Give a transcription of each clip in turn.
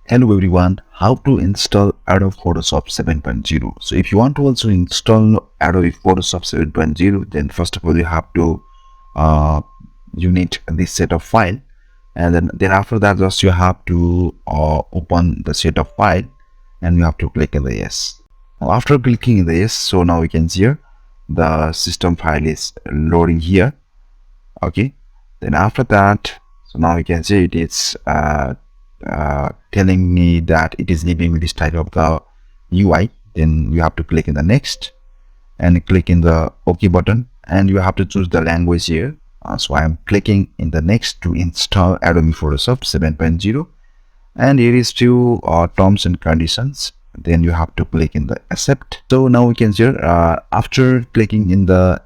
Hello everyone, how to install Adobe Photoshop 7.0. So if you want to also install Adobe Photoshop 7.0, then first of all you have to you need this set of file, and then after that just you have to open the set of file and you have to click in the yes. Now after clicking in the yes, so now we can see here the system file is loading here. Okay, then after that, so now you can see it is telling me that it is giving me this type of the UI. Then you have to click in the next and click in the OK button, and you have to choose the language here. So I am clicking in the next to install Adobe Photoshop 7.0, and here is few terms and conditions. Then you have to click in the accept. So now we can see after clicking in the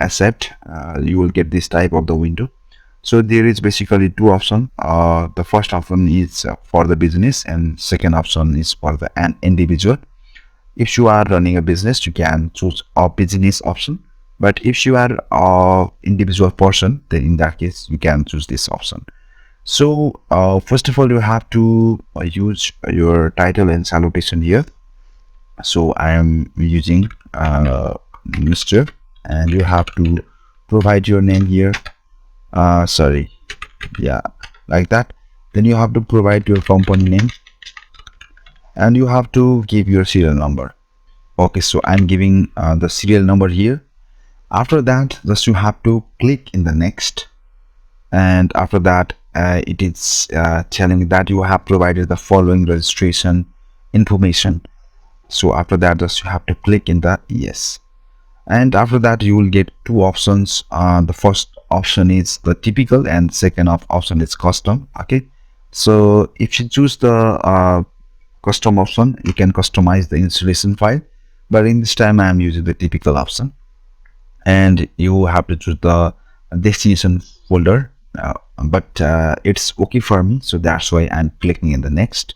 accept, you will get this type of the window. So there is basically two options. The first option is for the business, and second option is for the an individual. If you are running a business, you can choose a business option, but if you are an individual person, then in that case you can choose this option. So first of all, you have to use your title and salutation here. So I am using Mr. and you have to provide your name here. Like that. Then you have to provide your company name and you have to give your serial number. Okay, so I'm giving the serial number here. After that, just you have to click in the next, and after that it is telling me that you have provided the following registration information. So after that, just you have to click in the yes, and after that you will get two options. The first option is the typical and second option is custom. Okay, so if you choose the custom option, you can customize the installation file, but in this time I am using the typical option, and you have to choose the destination folder, but it's okay for me, so that's why I'm clicking in the next,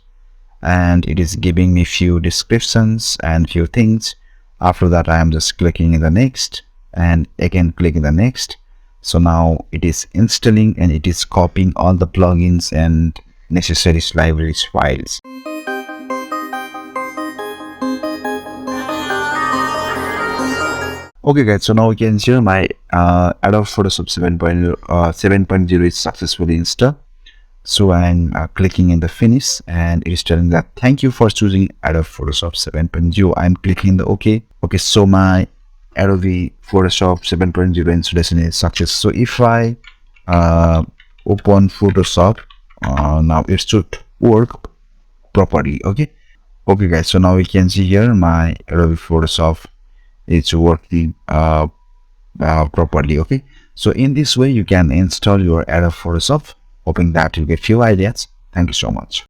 and it is giving me few descriptions and few things. After that I am just clicking in the next and again clicking the next. So now it is installing and it is copying all the plugins and necessary libraries files. Okay guys, so now you can see my Adobe Photoshop 7.0 is successfully installed. So I'm clicking in the finish, and it is telling that thank you for choosing Adobe Photoshop 7.0. I'm clicking the OK. Okay, so my Adobe Photoshop 7.0 installation is success. So if I open Photoshop, now it should work properly. Okay guys, so now we can see here my Adobe Photoshop is working properly. Okay, so in this way you can install your Adobe Photoshop. Hoping that you get few ideas. Thank you so much.